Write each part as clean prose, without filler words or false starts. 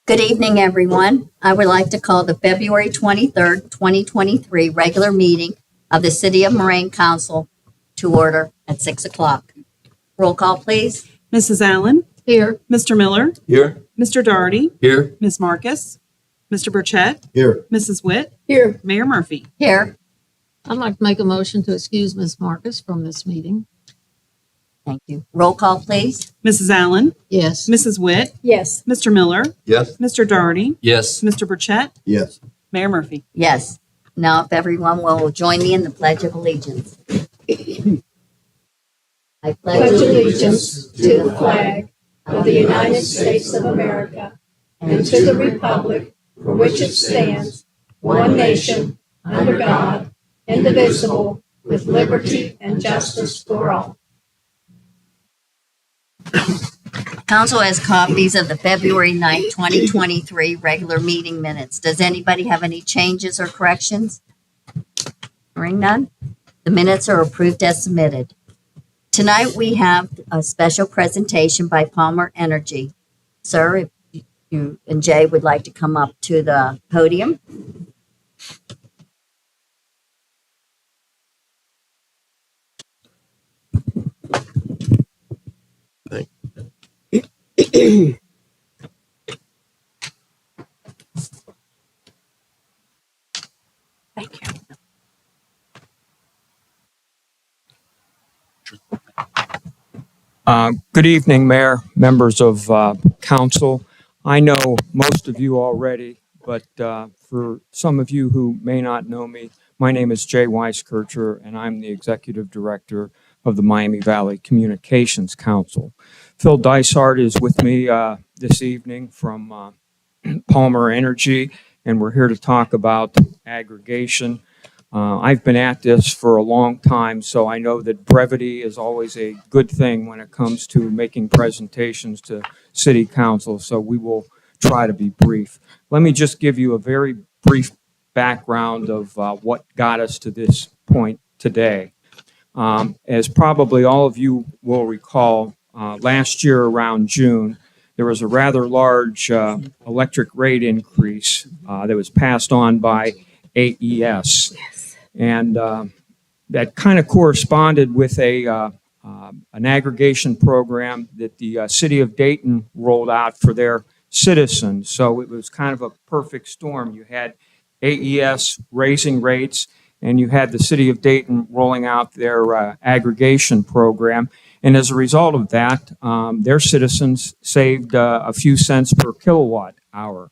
Good evening, everyone. I would like to call the February 23rd, 2023 regular meeting of the City of Moraine Council to order at 6 o'clock. Roll call, please. Mrs. Allen? Here. Mr. Miller? Here. Mr. Doherty? Here. Ms. Marcus? Mr. Burchett? Here. Mrs. Witt? Here. Mayor Murphy? Here. I'd like to make a motion to excuse Ms. Marcus from this meeting. Thank you. Roll call, please. Mrs. Allen? Yes. Mrs. Witt? Yes. Mr. Miller? Yes. Mr. Doherty? Yes. Mr. Burchett? Yes. Mayor Murphy? Yes. Now, if everyone will join me in the Pledge of Allegiance. I pledge allegiance to the flag of the United States of America and to the republic for which it stands, one nation, under God, indivisible, with liberty and justice for all. Council has copies of the February 9th, 2023 regular meeting minutes. Does anybody have any changes or corrections? Hearing none. The minutes are approved as submitted. Tonight we have a special presentation by Palmer Energy. Sir, if you and Jay would like to come up to the podium. Thank you. Good evening, Mayor, members of council. I know most of you already, but for some of you who may not know me, my name is Jay Weiskircher, and I'm the Executive Director of the Miami Valley Communications Council. Phil Dysart is with me this evening from Palmer Energy, and we're here to talk about aggregation. I've been at this for a long time, so I know that brevity is always a good thing when it comes to making presentations to City Council, so we will try to be brief. Let me just give you a very brief background of what got us to this point today. As probably all of you will recall, last year around June, there was a rather large electric rate increase that was passed on by AES. And that kind of corresponded with an aggregation program that the city of Dayton rolled out for their citizens. So it was kind of a perfect storm. You had AES raising rates, and you had the city of Dayton rolling out their aggregation program. And as a result of that, their citizens saved a few cents per kilowatt hour.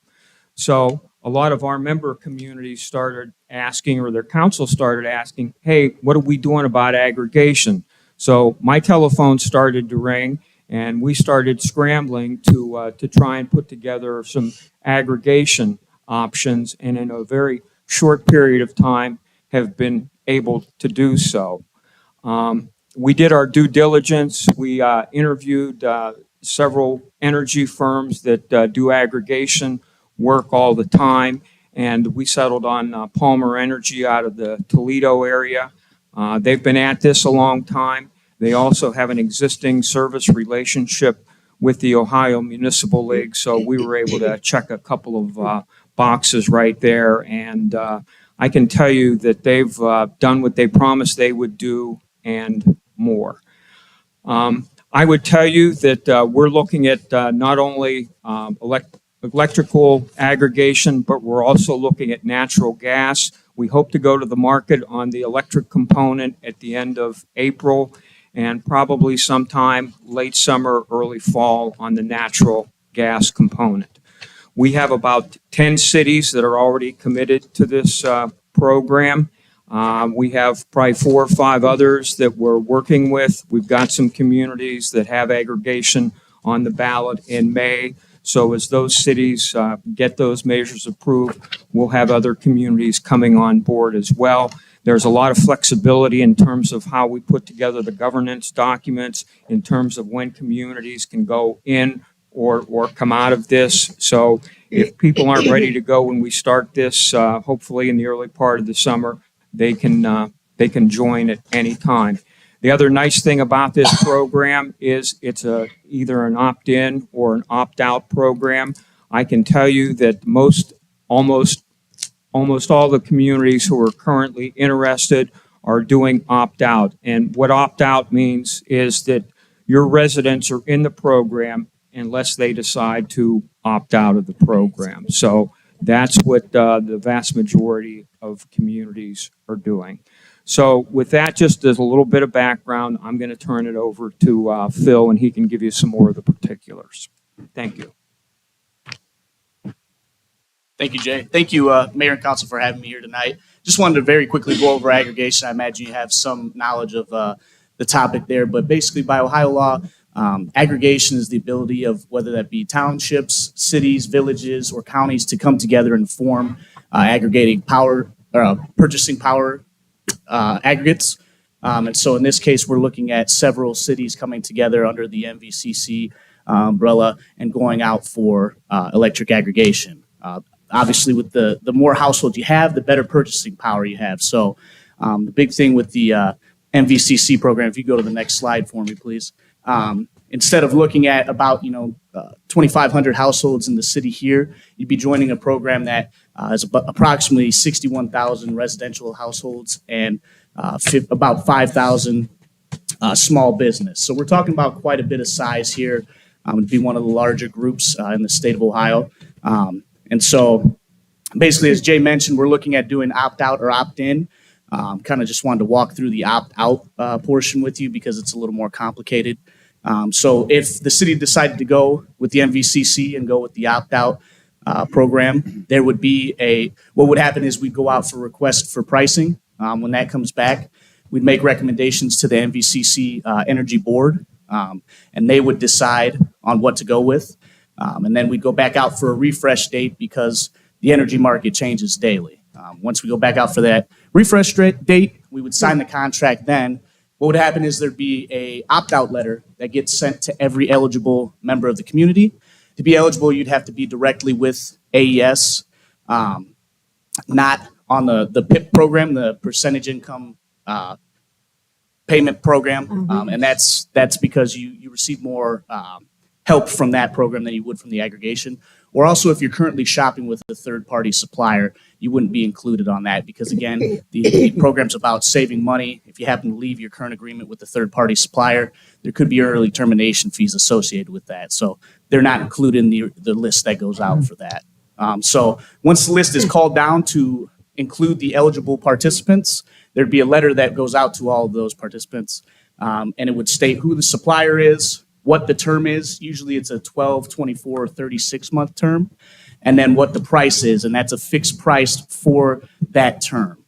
So a lot of our member communities started asking, or their council started asking, hey, what are we doing about aggregation? So my telephone started to ring, and we started scrambling to try and put together some aggregation options, and in a very short period of time have been able to do so. We did our due diligence. We interviewed several energy firms that do aggregation work all the time, and we settled on Palmer Energy out of the Toledo area. They've been at this a long time. They also have an existing service relationship with the Ohio Municipal League, so we were able to check a couple of boxes right there, and I can tell you that they've done what they promised they would do and more. I would tell you that we're looking at not only electrical aggregation, but we're also looking at natural gas. We hope to go to the market on the electric component at the end of April, and probably sometime late summer, early fall on the natural gas component. We have about 10 cities that are already committed to this program. We have probably 4 or 5 others that we're working with. We've got some communities that have aggregation on the ballot in May. So as those cities get those measures approved, we'll have other communities coming on board as well. There's a lot of flexibility in terms of how we put together the governance documents, in terms of when communities can go in or come out of this. So if people aren't ready to go when we start this, hopefully in the early part of the summer, they can join at any time. The other nice thing about this program is it's either an opt-in or an opt-out program. I can tell you that almost all the communities who are currently interested are doing opt-out. And what opt-out means is that your residents are in the program unless they decide to opt out of the program. So that's what the vast majority of communities are doing. So with that, just as a little bit of background, I'm going to turn it over to Phil, and he can give you some more of the particulars. Thank you. Thank you, Jay. Thank you, Mayor and Council, for having me here tonight. Just wanted to very quickly go over aggregation. I imagine you have some knowledge of the topic there, but basically by Ohio law, aggregation is the ability of whether that be townships, cities, villages, or counties to come together and form aggregating power, purchasing power aggregates. And so in this case, we're looking at several cities coming together under the MVCC umbrella and going out for electric aggregation. Obviously, with the more households you have, the better purchasing power you have. So the big thing with the MVCC program, if you go to the next slide for me, please. Instead of looking at about 2,500 households in the city here, you'd be joining a program that is approximately 61,000 residential households and about 5,000 small business. So we're talking about quite a bit of size here. It'd be one of the larger groups in the state of Ohio. And so basically, as Jay mentioned, we're looking at doing opt-out or opt-in. Kind of just wanted to walk through the opt-out portion with you because it's a little more complicated. So if the city decided to go with the MVCC and go with the opt-out program, there would be what would happen is we'd go out for request for pricing. When that comes back, we'd make recommendations to the MVCC Energy Board, and they would decide on what to go with. And then we'd go back out for a refresh date because the energy market changes daily. Once we go back out for that refresh date, we would sign the contract then. What would happen is there'd be a opt-out letter that gets sent to every eligible member of the community. To be eligible, you'd have to be directly with AES, not on the PIP program, the percentage income payment program. And that's because you receive more help from that program than you would from the aggregation. Or also, if you're currently shopping with a third-party supplier, you wouldn't be included on that because, again, the program's about saving money. If you happen to leave your current agreement with a third-party supplier, there could be early termination fees associated with that. So they're not included in the list that goes out for that. So once the list is called down to include the eligible participants, there'd be a letter that goes out to all of those participants, and it would state who the supplier is, what the term is. Usually it's a 12, 24, or 36-month term, and then what the price is, and that's a fixed price for that term.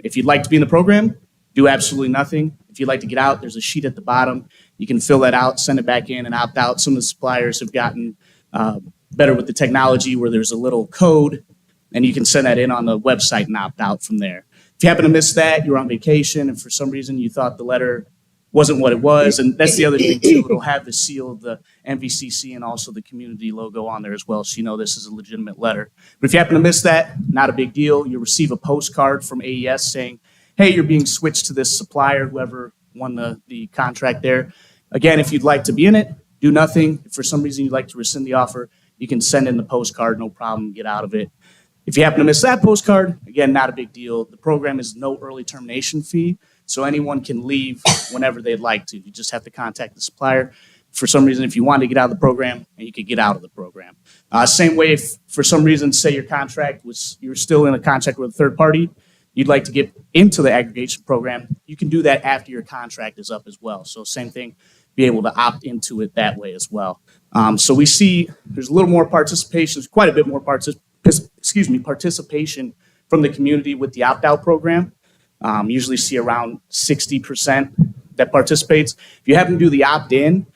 If you'd like to be in the program, do absolutely nothing. If you'd like to get out, there's a sheet at the bottom. You can fill that out, send it back in, and opt out. Some of the suppliers have gotten better with the technology where there's a little code, and you can send that in on the website and opt out from there. If you happen to miss that, you're on vacation, and for some reason you thought the letter wasn't what it was, and that's the other thing too. It'll have the seal of the MVCC and also the community logo on there as well, so you know this is a legitimate letter. But if you happen to miss that, not a big deal. You'll receive a postcard from AES saying, hey, you're being switched to this supplier, whoever won the contract there. Again, if you'd like to be in it, do nothing. If for some reason you'd like to rescind the offer, you can send in the postcard, no problem, get out of it. If you happen to miss that postcard, again, not a big deal. The program is no early termination fee, so anyone can leave whenever they'd like to. You just have to contact the supplier. For some reason, if you want to get out of the program, and you could get out of the program. Same way, if for some reason, say your contract you're still in a contract with a third party, you'd like to get into the aggregation program, you can do that after your contract is up as well. So same thing, be able to opt into it that way as well. So we see there's a little more participation, there's quite a bit more participation from the community with the opt-out program. Usually see around 60% that participates. If you happen to do the opt-in,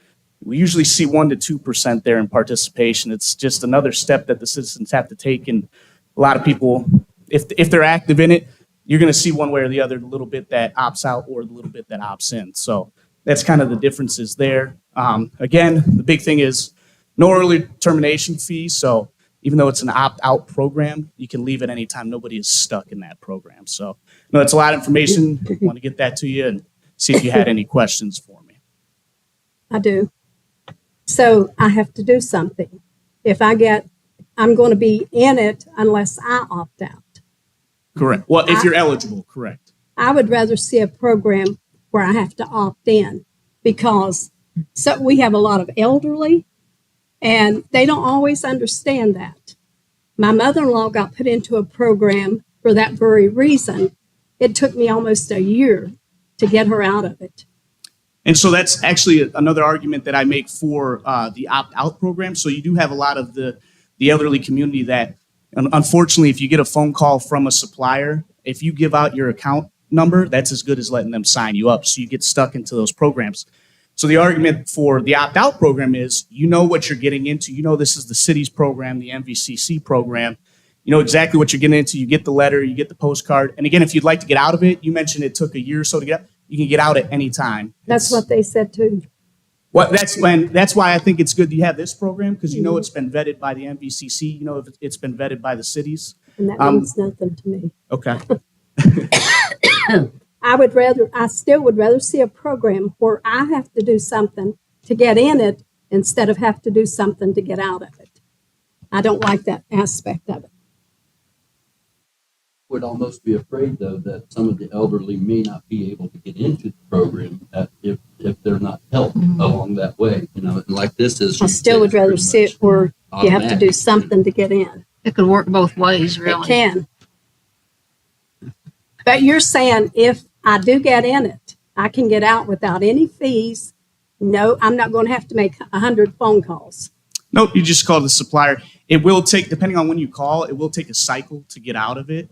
we usually see 1 to 2% there in participation. It's just another step that the citizens have to take, and a lot of people, if they're active in it, you're going to see one way or the other, the little bit that opts out or the little bit that opts in. So that's kind of the differences there. Again, the big thing is no early termination fee. So even though it's an opt-out program, you can leave at any time. Nobody is stuck in that program. So no, it's a lot of information. I want to get that to you and see if you had any questions for me. I do. So I have to do something. If I get I'm going to be in it unless I opt out. Correct. Well, if you're eligible, correct. I would rather see a program where I have to opt in because we have a lot of elderly and they don't always understand that. My mother-in-law got put into a program for that very reason. It took me almost a year to get her out of it. And so that's actually another argument that I make for the opt-out program. So you do have a lot of the elderly community that, unfortunately, if you get a phone call from a supplier, if you give out your account number, that's as good as letting them sign you up. So you get stuck into those programs. So the argument for the opt-out program is, you know what you're getting into. You know this is the city's program, the MVCC program. You know exactly what you're getting into. You get the letter, you get the postcard. And again, if you'd like to get out of it, you mentioned it took a year or so to get out. You can get out at any time. That's what they said too. Well, that's why I think it's good that you have this program, because you know it's been vetted by the MVCC. You know it's been vetted by the cities. And that means nothing to me. Okay. I still would rather see a program where I have to do something to get in it instead of have to do something to get out of it. I don't like that aspect of it. Would almost be afraid, though, that some of the elderly may not be able to get into the program if they're not helped along that way. You know, and like this is. I still would rather see it where you have to do something to get in. It could work both ways, really. It can. But you're saying if I do get in it, I can get out without any fees. No, I'm not going to have to make 100 phone calls. Nope, you just call the supplier. It will take, depending on when you call, it will take a cycle to get out of it.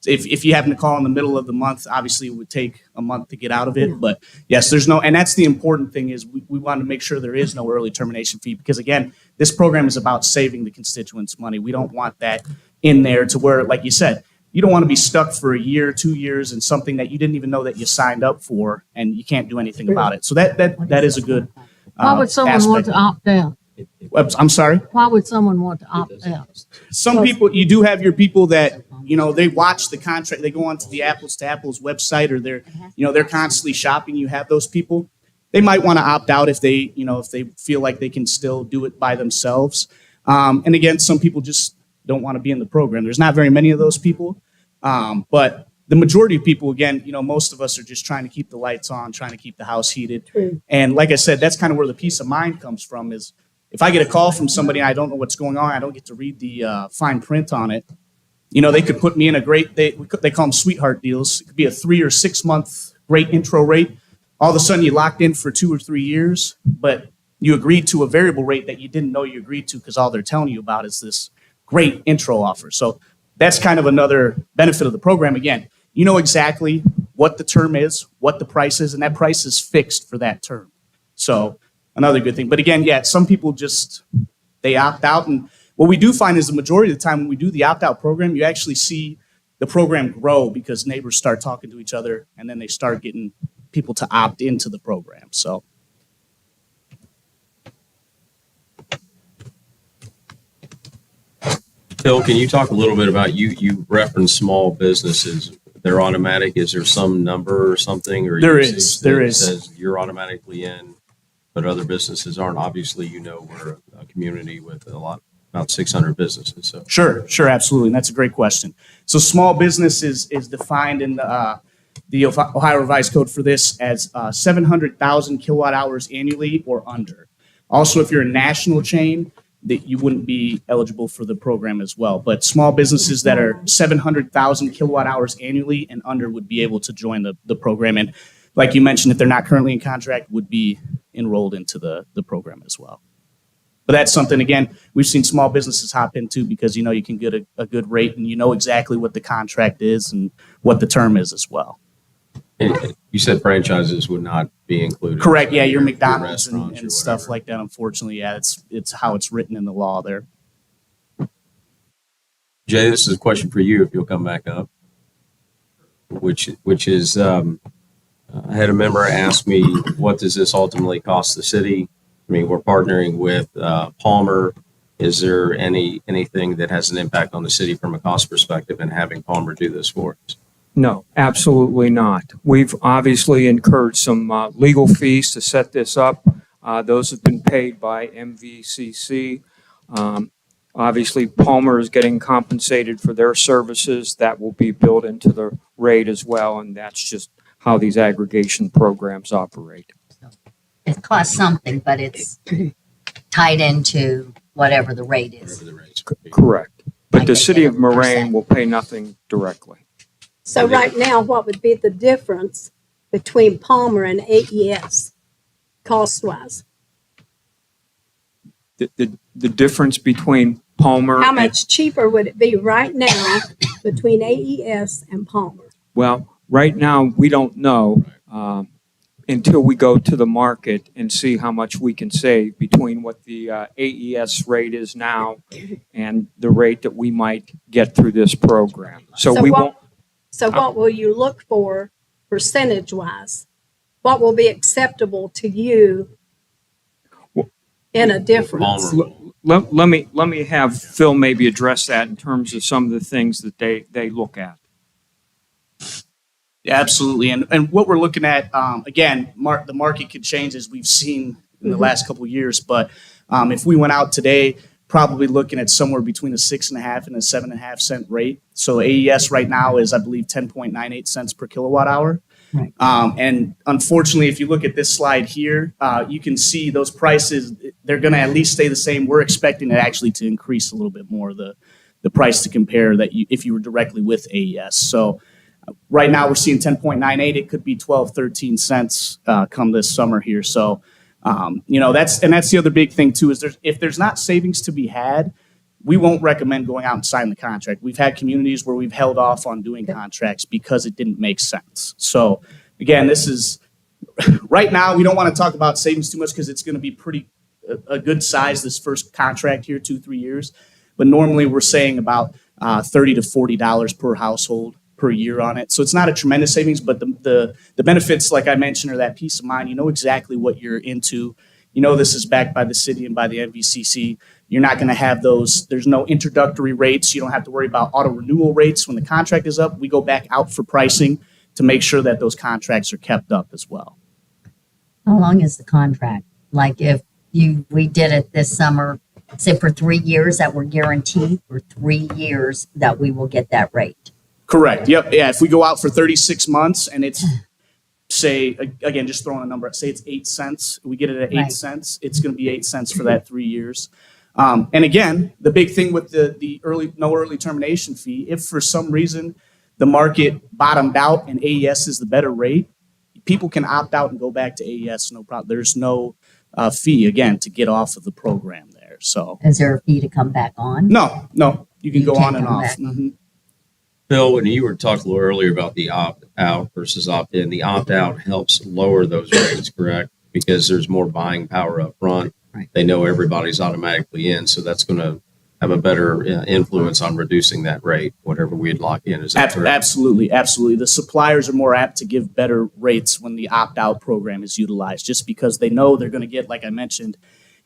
If you happen to call in the middle of the month, obviously it would take a month to get out of it. Yeah. But yes, there's no, and that's the important thing is we want to make sure there is no early termination fee, because again, this program is about saving the constituents money. We don't want that in there to where, like you said, you don't want to be stuck for a year, 2 years in something that you didn't even know that you signed up for and you can't do anything about it. So that is a good Why would someone want to opt out? I'm sorry? Why would someone want to opt out? Some people, you do have your people that, you know, they watch the contract, they go onto the Apples to Apples website, or they're constantly shopping. You have those people. They might want to opt out if they feel like they can still do it by themselves. And again, some people just don't want to be in the program. There's not very many of those people. But the majority of people, again, you know, most of us are just trying to keep the lights on, trying to keep the house heated. True. And like I said, that's kind of where the peace of mind comes from is, if I get a call from somebody, I don't know what's going on, I don't get to read the fine print on it. You know, they could put me in a great, they call them sweetheart deals. It could be a 3 or 6 month great intro rate. All of a sudden you locked in for 2 or 3 years, but you agreed to a variable rate that you didn't know you agreed to, because all they're telling you about is this great intro offer. So that's kind of another benefit of the program. Again, you know exactly what the term is, what the price is, and that price is fixed for that term. So another good thing. But again, yeah, some people just, they opt out. And what we do find is the majority of the time when we do the opt-out program, you actually see the program grow because neighbors start talking to each other, and then they start getting people to opt into the program. So. Phil, can you talk a little bit about, you referenced small businesses. They're automatic. Is there some number or something? Or There usage is. that There is. says you're automatically in, but other businesses aren't? Obviously, you know, we're a community with about 600 businesses. So Sure, absolutely. And that's a great question. So small business is defined in the Ohio Revised Code for this as 700,000 kilowatt hours annually or under. Also, if you're a national chain, that you wouldn't be eligible for the program as well. But small businesses that are 700,000 kilowatt hours annually and under would be able to join the program. And like you mentioned, if they're not currently in contract, would be enrolled into the program as well. But that's something, again, we've seen small businesses hop into because, you know, you can get a good rate and you know exactly what the contract is and what the term is as well. and you said franchises would not be included. Correct. Yeah, your McDonald's restaurants and or stuff whatever. like that. Unfortunately, yeah, it's how it's written in the law there. Jay, this is a question for you if you'll come back up, which is, I had a member ask me, what does this ultimately cost the city? I mean, we're partnering with Palmer. Is there anything that has an impact on the city from a cost perspective in having Palmer do this for us? No, absolutely not. We've obviously incurred some legal fees to set this up. Those have been paid by MVCC. Obviously, Palmer is getting compensated for their services. That will be built into the rate as well, and that's just how these aggregation programs operate. It costs something, but it's tied into whatever the rate is. Whatever the rates would be. Correct. But I the get city of that, Moraine 100%. will pay nothing directly. So right now, what would be the difference between Palmer and AES cost-wise? The difference between Palmer How and, much cheaper would it be right now between AES and Palmer? well, right now, we don't know until we go to the market and see how much we can save between what the AES rate is now and the rate that we might get through this program. So we won't, So what will you look for percentage-wise? What will be acceptable to you in a difference? Palmer. let me have Phil maybe address that in terms of some of the things that they look at. Yeah, absolutely. And what we're looking at, again, the market could change as we've seen in the last couple of years. But if we went out today, probably looking at somewhere between a 6.5 and a 7.5 cent rate. So AES right now is, I believe, 10.98 cents per kilowatt hour. Right. And unfortunately, if you look at this slide here, you can see those prices, they're going to at least stay the same. We're expecting it actually to increase a little bit more, the price to compare that if you were directly with AES. So right now we're seeing 10.98. It could be 12, 13 cents come this summer here. So, that's the other big thing too, is if there's not savings to be had, we won't recommend going out and signing the contract. We've had communities where we've held off on doing contracts because it didn't make sense. So again, this is right now, we don't want to talk about savings too much because it's going to be a good size this first contract here, 2-3 years. But normally we're saying about $30 to $40 per household per year on it. So it's not a tremendous savings, but the benefits, like I mentioned, are that peace of mind. You know exactly what you're into. You know this is backed by the city and by the NVCC. You're not going to have those. There's no introductory rates. You don't have to worry about auto renewal rates when the contract is up. We go back out for pricing to make sure that those contracts are kept up as well. How long is the contract? Like if we did it this summer, say for 3 years that we're guaranteed for 3 years that we will get that rate. Correct. Yep. Yeah. If we go out for 36 months and it's, say, again, just throwing a number, say it's 8 cents, we get it at 8 Right. cents, it's going to be 8 cents for that 3 years. And again, the big thing with the no early termination fee, if for some reason the market bottomed out and AES is the better rate, people can opt out and go back to AES, no problem. There's no fee, again, to get off of the program there. So, Is there a fee to come back on? no, you can You go can't on and come off. back. Mhm. Phil, when you were talking a little earlier about the opt-out versus opt-in, the opt-out helps lower those rates, correct? Because there's more buying power up front. Right. They know everybody's automatically in, so that's going to have a better influence on reducing that rate, whatever we'd lock in. Is that correct? Absolutely. The suppliers are more apt to give better rates when the opt-out program is utilized, just because they know they're going to get, like I mentioned,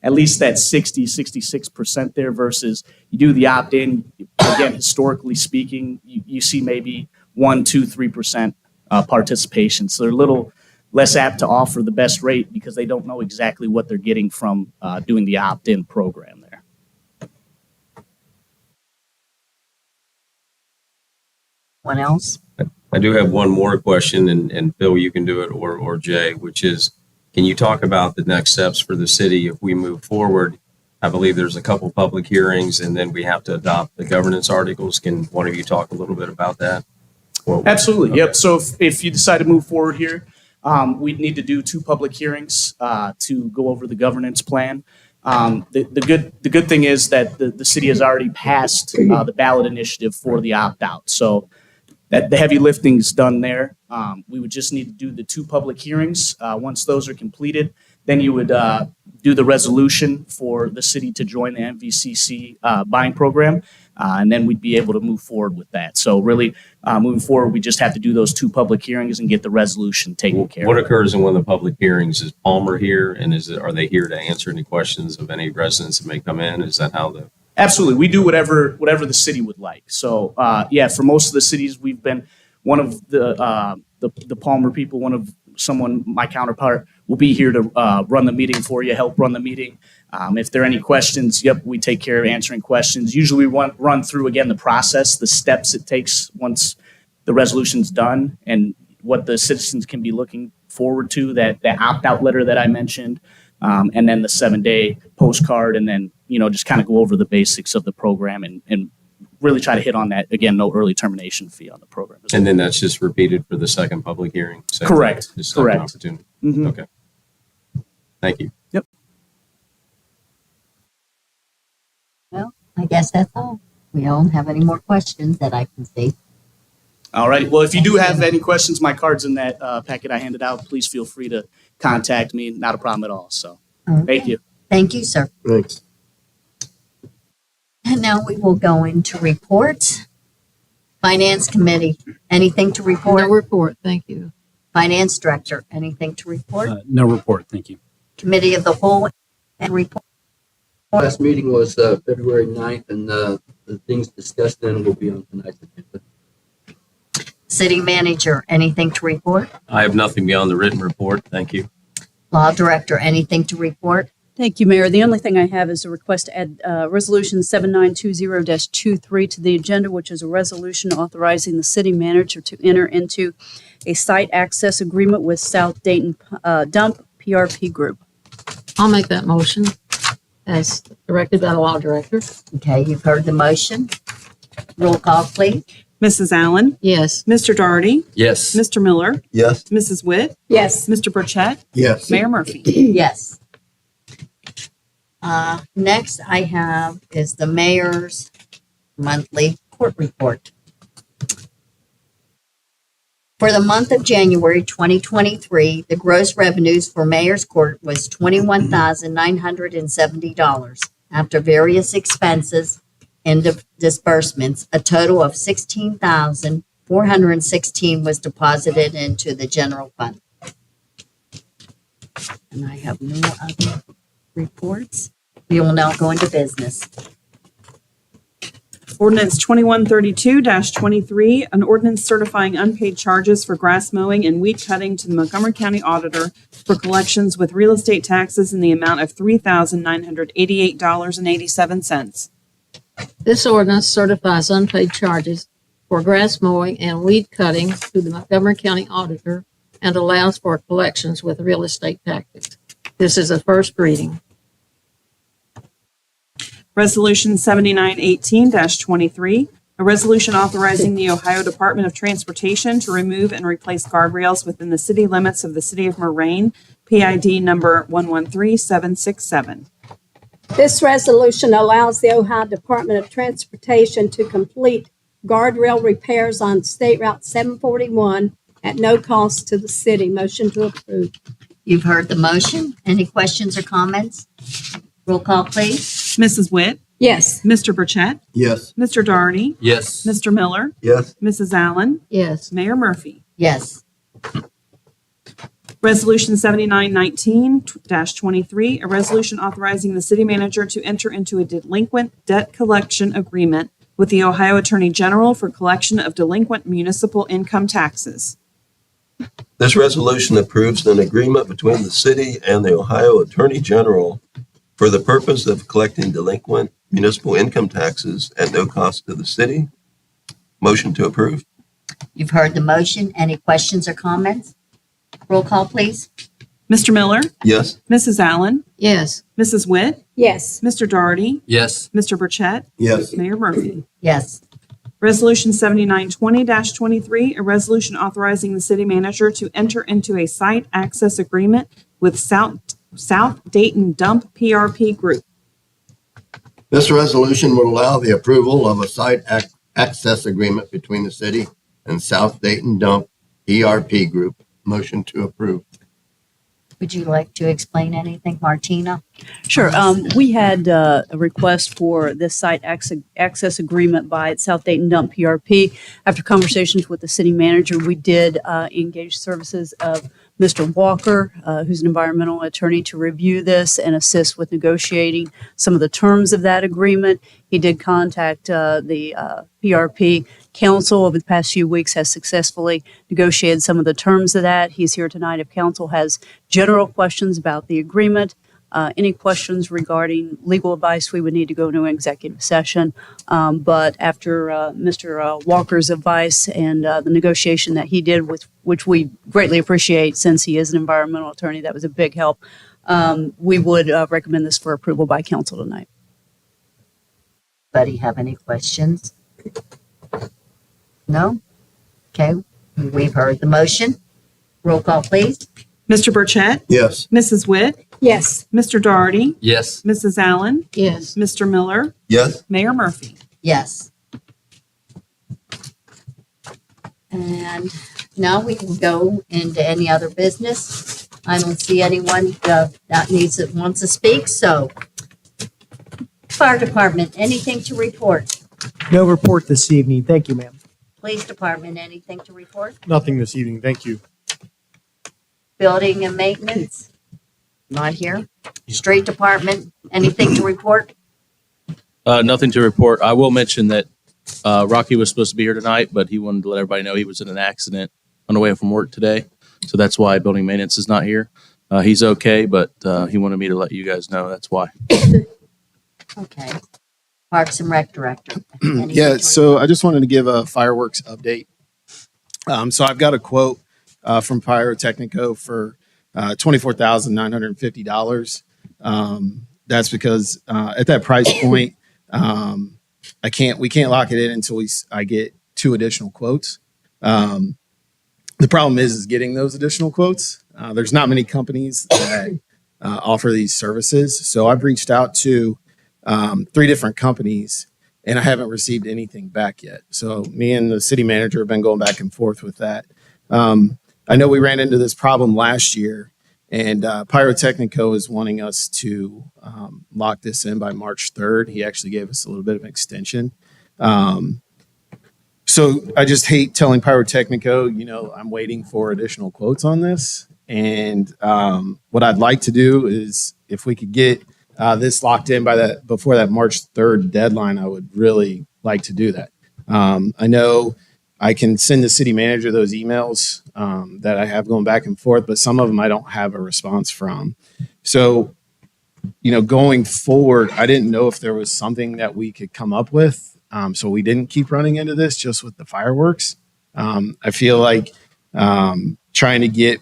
at least that 66% there versus you do the opt-in. Again, historically speaking, you see maybe 1, 2, 3% participation. So they're a little less apt to offer the best rate because they don't know exactly what they're getting from doing the opt-in program there. One else? I do have one more question, and Phil, you can do it, or Jay, which is, can you talk about the next steps for the city if we move forward? I believe there's a couple public hearings, and then we have to adopt the governance articles. Can one of you talk a little bit about that? Absolutely. Okay. Yep. So if you decide to move forward here, we'd need to do 2 public hearings to go over the governance plan. The good thing is that the city has already passed the ballot initiative for the opt-out. So that the heavy lifting is done there. We would just need to do the 2 public hearings. Once those are completed, then you would do the resolution for the city to join the MVCC buying program, and then we'd be able to move forward with that. So really, moving forward, we just have to do those 2 public hearings and get the resolution taken care What of. occurs in one of the public hearings? Is Palmer here, and are they here to answer any questions of any residents that may come in? Is that how the Absolutely. We do whatever the city would like. So, for most of the cities, we've been one of the Palmer people, one of someone, my counterpart, will be here to run the meeting for you, help run the meeting. If there are any questions, yep, we take care of answering questions. Usually we run through again the process, the steps it takes once the resolution's done, and what the citizens can be looking forward to, that opt-out letter that I mentioned, and then the 7-day postcard, and then, just kind of go over the basics of the program and really try to hit on that, again, no early termination fee on the program. And then that's just repeated for the second public hearing? Correct. Just second Correct. opportunity. Mhm. Okay. Thank you. I guess that's all. We don't have any more questions that I can see. All right. Well, if you do have any questions, my card's in that packet I handed out. Please feel free to contact me. Not a problem at all. So thank you. Thank you, sir. Thanks. And now we will go into reports. Finance Committee, anything to No report? report, thank you. Finance Director, anything to report? No report, thank you. Committee of the Whole, and report. Last meeting was February 9th, and the things discussed then will be on tonight's agenda. City Manager, anything to report? I have nothing beyond the written report. Thank you. Law Director, anything to report? Thank you, Mayor. The only thing I have is a request to add Resolution 7920-23 to the agenda, which is a resolution authorizing the city manager to enter into a site access agreement with South Dayton Dump PRP Group. I'll make that motion as directed by the law director. Okay, you've heard the motion. Roll call, please. Mrs. Allen, Yes. Mr. Doherty, Yes. Mr. Miller, Yes. Mrs. Witt, Yes. Mr. Burchett, Yes. Mayor Murphy. Yes. Next I have is the mayor's monthly court report. For the month of January 2023, the gross revenues for mayor's court was $21,970. After various expenses and disbursements, a total of $16,416 was deposited into the general fund. And I have no other reports. We will now go into business. Ordinance 2132-23, an ordinance certifying unpaid charges for grass mowing and weed cutting to the Montgomery County Auditor for collections with real estate taxes in the amount of $3,988.87. This ordinance certifies unpaid charges for grass mowing and weed cutting to the Montgomery County Auditor and allows for collections with real estate taxes. This is a first reading. Resolution 7918-23, a resolution authorizing the Ohio Department of Transportation to remove and replace guardrails within the city limits of the city of Moraine, PID number 113767. This resolution allows the Ohio Department of Transportation to complete guardrail repairs on State Route 741 at no cost to the city. Motion to approve. You've heard the motion. Any questions or comments? Roll call, please. Mrs. Witt, Yes. Mr. Burchett, Yes. Mr. Doherty, Yes. Mr. Miller, Yes. Mrs. Allen, Yes. Mayor Murphy. Yes. Resolution 7919-23, a resolution authorizing the city manager to enter into a delinquent debt collection agreement with the Ohio Attorney General for collection of delinquent municipal income taxes. This resolution approves an agreement between the city and the Ohio Attorney General for the purpose of collecting delinquent municipal income taxes at no cost to the city. Motion to approve. You've heard the motion. Any questions or comments? Roll call, please. Mr. Miller, Yes. Mrs. Allen, Yes. Mrs. Witt, Yes. Mr. Doherty, Yes. Mr. Burchett, Yes. Mayor Murphy. Yes. Resolution 7920-23, a resolution authorizing the city manager to enter into a site access agreement with South Dayton Dump PRP Group. This resolution would allow the approval of a site access agreement between the city and South Dayton Dump ERP Group. Motion to approve. Would you like to explain anything, Martina? Sure. We had a request for this site access agreement by South Dayton Dump PRP. After conversations with the city manager, we did engage services of Mr. Walker, who's an environmental attorney, to review this and assist with negotiating some of the terms of that agreement. He did contact the PRP Council over the past few weeks, has successfully negotiated some of the terms of that. He's here tonight if council has general questions about the agreement. Any questions regarding legal advice, we would need to go into an executive session. But after Mr. Walker's advice and the negotiation that he did, which we greatly appreciate since he is an environmental attorney, that was a big help, we would recommend this for approval by council tonight. Anybody have any questions? No? Okay, we've heard the motion. Roll call, please. Mr. Burchett? Yes. Mrs. Witt? Yes. Mr. Doherty? Yes. Mrs. Allen? Yes. Mr. Miller? Yes. Mayor Murphy? Yes. And now we can go into any other business. I don't see anyone that wants to speak, so. Fire Department, anything to report? No report this evening. Thank you, ma'am. Police Department, anything to report? Nothing this evening. Thank you. Building and Maintenance, not here. Street Department, anything to report? Nothing to report. I will mention that Rocky was supposed to be here tonight, but he wanted to let everybody know he was in an accident on the way from work today. So that's why Building Maintenance is not here. He's okay, but he wanted me to let you guys know that's why. Okay. Parks and Rec Director. anything Yeah, to so I just wanted to give a fireworks update. So I've got a quote from Pyrotechnico for $24,950. That's because at that price point, we can't lock it in until I get 2 additional quotes. The problem is getting those additional quotes. There's not many companies that offer these services. So I've reached out to 3 different companies and I haven't received anything back yet. So me and the city manager have been going back and forth with that. I know we ran into this problem last year, and Pyrotechnico is wanting us to lock this in by March 3rd. He actually gave us a little bit of an extension. So I just hate telling Pyrotechnico, I'm waiting for additional quotes on this. And what I'd like to do is if we could get this locked in before that March 3rd deadline, I would really like to do that. I know I can send the city manager those emails that I have going back and forth, but some of them I don't have a response from. So, going forward, I didn't know if there was something that we could come up with. So we didn't keep running into this just with the fireworks. I feel like trying to get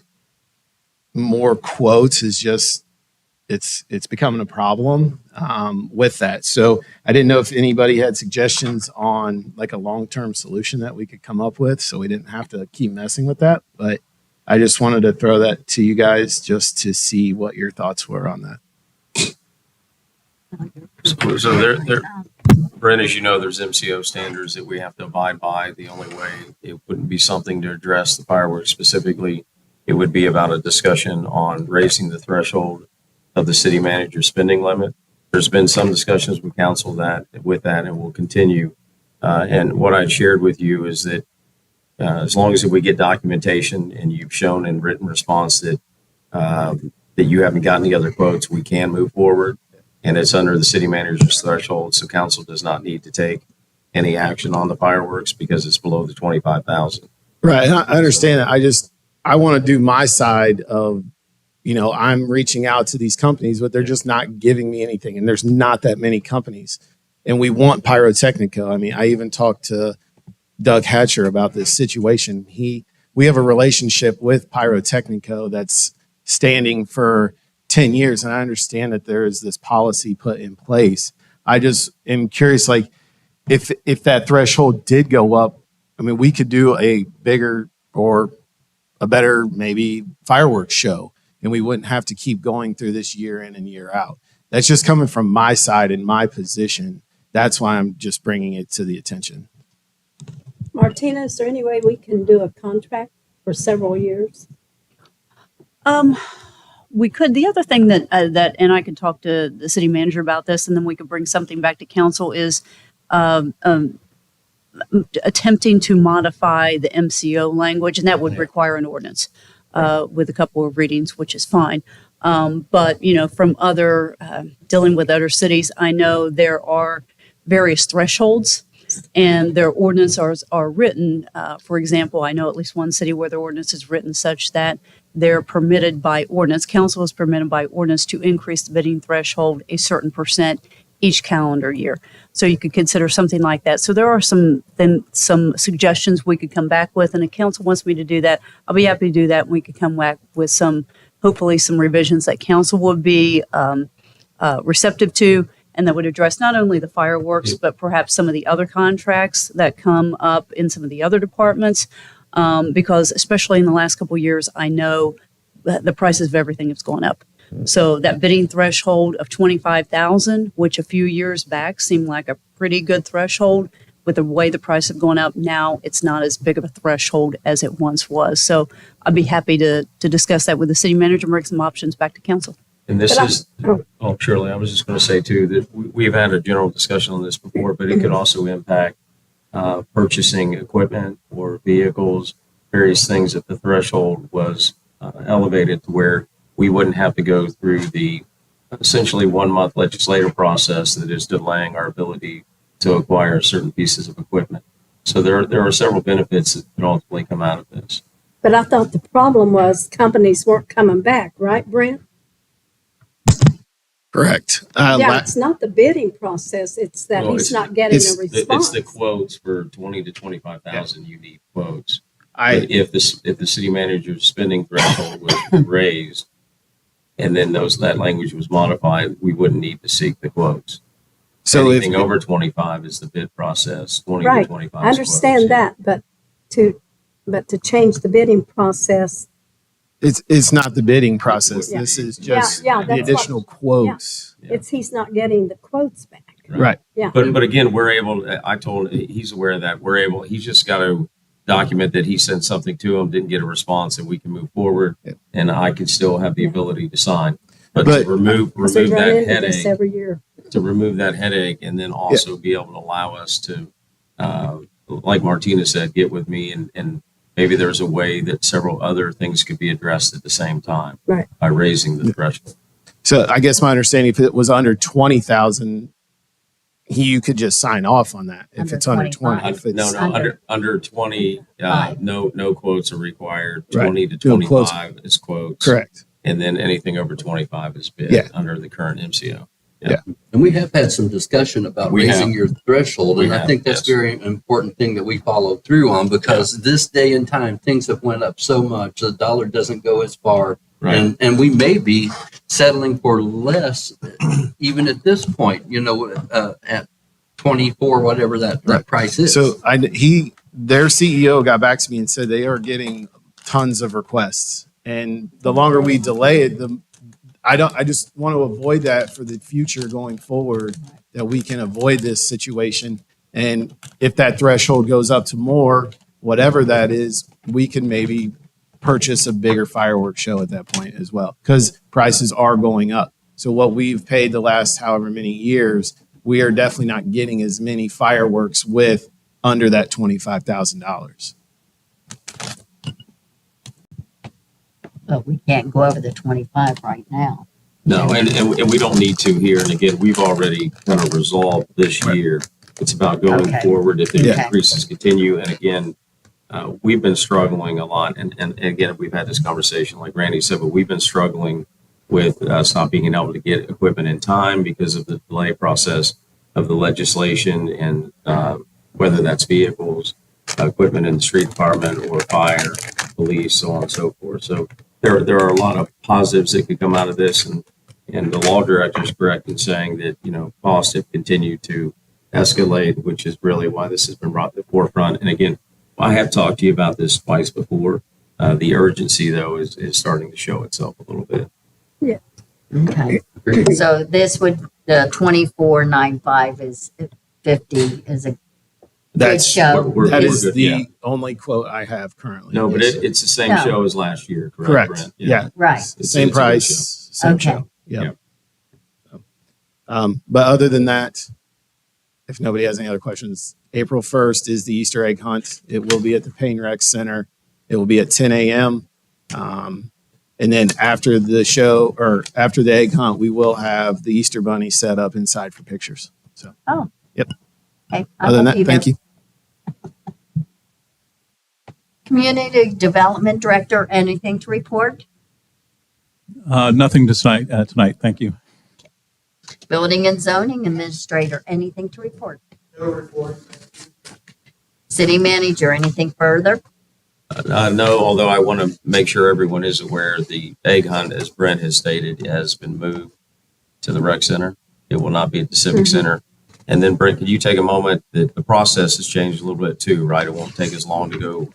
more quotes is just, it's becoming a problem with that. So I didn't know if anybody had suggestions on like a long-term solution that we could come up with so we didn't have to keep messing with that. But I just wanted to throw that to you guys just to see what your thoughts were on that. So there, Brent, as you know, there's MCO standards that we have to abide by. The only way it wouldn't be something to address the fireworks specifically, it would be about a discussion on raising the threshold of the city manager's spending limit. There's been some discussions with council with that and will continue. And what I shared with you is that as long as we get documentation and you've shown in written response that you haven't gotten the other quotes, we can move forward. And it's under the city manager's threshold, so council does not need to take any action on the fireworks because it's below the 25,000. Right, I understand that. I want to do my side of, I'm reaching out to these companies, but they're just not giving me anything. And there's not that many companies. And we want Pyrotechnico. I mean, I even talked to Doug Hatcher about this situation. We have a relationship with Pyrotechnico that's standing for 10 years. And I understand that there is this policy put in place. I just am curious, like, if that threshold did go up, I mean, we could do a bigger or a better maybe fireworks show, and we wouldn't have to keep going through this year in and year out. That's just coming from my side and my position. That's why I'm just bringing it to the attention. Martina, is there any way we can do a contract for several years? We could. The other thing that and I could talk to the city manager about this, and then we could bring something back to council, is attempting to modify the MCO language, and that would require an ordinance. with a couple of readings, which is fine. But, you know, from other, dealing with other cities, I know there are various thresholds and their ordinances are written. For example, I know at least one city where their ordinance is written such that they're permitted by ordinance, council is permitted by ordinance to increase the bidding threshold a certain percent each calendar year. So you could consider something like that. So there are some suggestions we could come back with, and the council wants me to do that. I'll be happy to do that. And we could come back with hopefully some revisions that council would be receptive to, and that would address not only the fireworks, but perhaps some of the other contracts that come up in some of the other departments. Because especially in the last couple of years, I know that the prices of everything has gone up. So that bidding threshold of 25,000, which a few years back seemed like a pretty good threshold, with the way the price have gone up, now it's not as big of a threshold as it once was. So I'd be happy to discuss that with the city manager and bring some options back to council. And this is, oh, Shirley, I was just going to say too, that we've had a general discussion on this before, but it could also impact purchasing equipment or vehicles, various things if the threshold was elevated to where we wouldn't have to go through the essentially 1 month legislative process that is delaying our ability to acquire certain pieces of equipment. So there are several benefits that could ultimately come out of this. But I thought the problem was companies weren't coming back, right, Brent? Correct. Yeah, it's not the bidding process. It's that Well, he's it's- not getting a It's response. the quotes for 20 to 25,000 you need quotes. I If the city manager's spending threshold was raised and then that language was modified, we wouldn't need to seek the quotes. so if Anything over 25 is the bid process, 20 to Right. 25 I is understand quotes. that, but to change the bidding process, it's not the bidding process. Yeah. This is just Yeah, the that's additional quotes. he's not getting the quotes back. Right. Yeah. But again, we're able, I told, he's aware of that. He's just got to document that he sent something to him, didn't get a response, and we can move forward. And I can still have the ability to sign. But to remove Because we run that into this headache, every year. to remove that headache and then also be able to allow us to, like Martina said, get with me and maybe there's a way that several other things could be addressed at the same time. Right. By raising the threshold. So I guess my understanding, if it was under 20,000, you could just sign off on that. If Under it's under 25. 20, if it's Under 20, no quotes are required. Right. 20 to No quotes. 25 is quotes. correct. And then anything over 25 is bid Yeah. under the current MCO. And we have had some discussion about We raising have. your threshold, We and I have, think that's yes. very important thing that we follow through on, because this day and time, things have went up so much, the dollar doesn't go as far. Right. And we may be settling for less, even at this point, at 24, whatever that price is. So their CEO got back to me and said they are getting tons of requests, and the longer we delay it, I just want to avoid that for the future going forward, that we can avoid this situation. And if that threshold goes up to more, whatever that is, we can maybe purchase a bigger fireworks show at that point as well, because prices are going up. So what we've paid the last however many years, we are definitely not getting as many fireworks with under that $25,000. But we can't go over the 25 right now. No, and we don't need to here. And again, we've already kind of resolved this year. It's about going Okay. forward if the Yeah. increases continue. And again, we've been struggling a lot. And again, we've had this conversation, like Randy said, but we've been struggling with us not being able to get equipment in time because of the delay process of the legislation, and whether that's vehicles, equipment in the street department or fire, police, so on and so forth. So there are a lot of positives that could come out of this, and the law director is correct in saying that costs have continued to escalate, which is really why this has been brought to the forefront. And again, I have talked to you about this twice before. The urgency, though, is starting to show itself a little bit. Okay. So the 2495 is 50 is a good That's show. that is good, the yeah. only quote I have currently. No, but Yes. it's the same No. show as last year, correct? Correct. Brent? Yeah. Right. It's Same a good show. price, same Okay. show. Yeah. But other than that, if nobody has any other questions, April 1st is the Easter egg hunt. It will be at the Payne Rec Center. It will be at 10 a.m. And then after the show or after the egg hunt, we will have the Easter bunny set up inside for pictures. So, Oh. Yep. Okay. Other than that, thank you. Community Development Director, anything to report? Nothing tonight. Thank you. Building and Zoning Administrator, anything to report? No report. City Manager, anything further? No, although I want to make sure everyone is aware the egg hunt, as Brent has stated, has been moved to the rec center. It will not be at the Civic Center. And then Brent, could you take a moment that the process has changed a little bit too, right? It won't take as long to go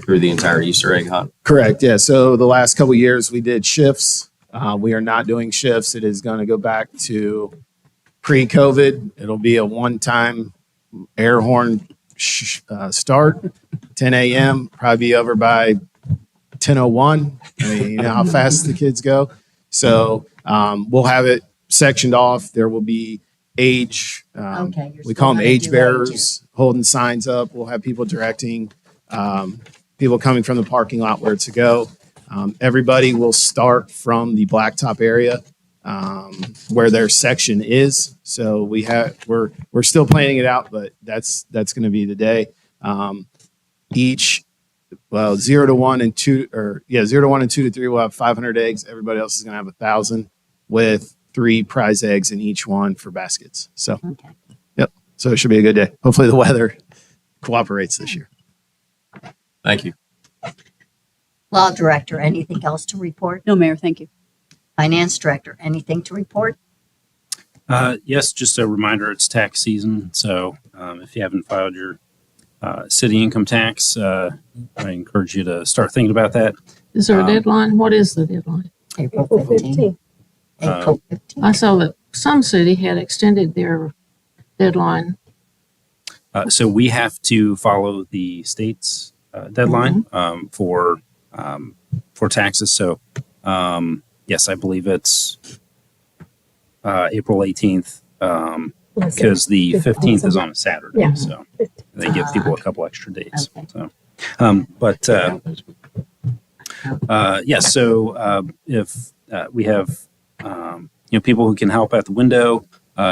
through the entire Easter egg hunt. Correct. Yeah. So the last couple of years we did shifts. We are not doing shifts. It is going to go back to pre-COVID. It'll be a one-time air horn start, 10 a.m. Probably be over by 10:01. I mean, you know how fast the kids go. So we'll have it sectioned off. There will be age. Okay, We call them age bearers holding signs up. We'll have people directing people coming from the parking lot where to go. Everybody will start from the blacktop area where their section is. So we're still planning it out, but that's going to be the day. 0 to 1 and 2, 0 to 1 and 2 to 3 will have 500 eggs. Everybody else is going to have 1,000 with 3 prize eggs in each one for baskets. So, Okay. Yep. So it should be a good day. Hopefully the weather cooperates this year. Thank you. Law Director, anything else to report? No, Mayor, thank you. Finance Director, anything to report? Yes, just a reminder, it's tax season. So if you haven't filed your city income tax, I encourage you to start thinking about that. Is there a deadline? What is the deadline? April 15th. April 15th. I saw that some city had extended their deadline. So we have to follow the state's deadline for taxes. So yes, I believe it's April 18th because the 15th is on a Saturday. Yeah. So they give people a couple extra days. Okay. So, yes. So if we have people who can help at the window,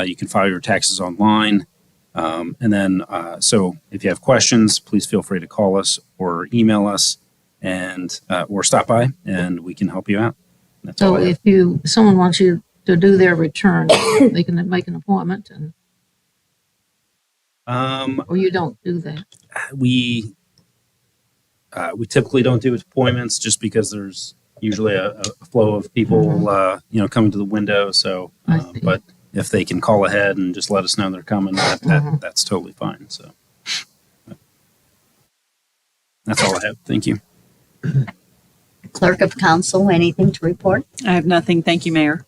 you can file your taxes online. And then, so if you have questions, please feel free to call us or email us and, or stop by and we can help you out. That's all So I have. if someone wants you to do their return, they can make an appointment and, or you don't do that. We typically don't do appointments just because there's usually a flow of people, coming to the window. So, I see. but if they can call ahead and just let us know they're coming, that's totally fine. So that's all I have. Thank you. Clerk of Council, anything to report? I have nothing. Thank you, Mayor.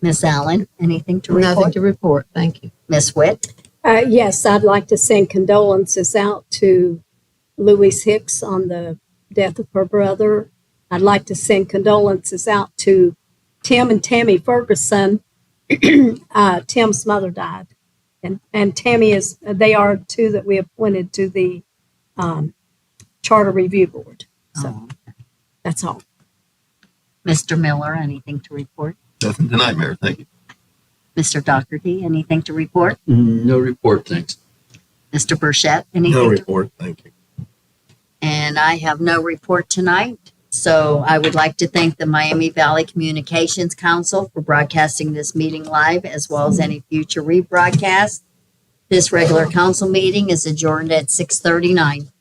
Miss Allen, anything to report? Nothing to report. Thank you. Miss Witt? Yes, I'd like to send condolences out to Louise Hicks on the death of her brother. I'd like to send condolences out to Tim and Tammy Ferguson. Tim's mother died, and Tammy they are two that we appointed to the Charter Review Board. So that's all. Mr. Miller, anything to report? Nothing tonight, Mayor. Thank you. Mr. Dougherty, anything to report? No report, thanks. Mr. Burchett, anything? No to- report. Thank you. And I have no report tonight. So I would like to thank the Miami Valley Communications Council for broadcasting this meeting live as well as any future rebroadcast. This regular council meeting is adjourned at 6:39.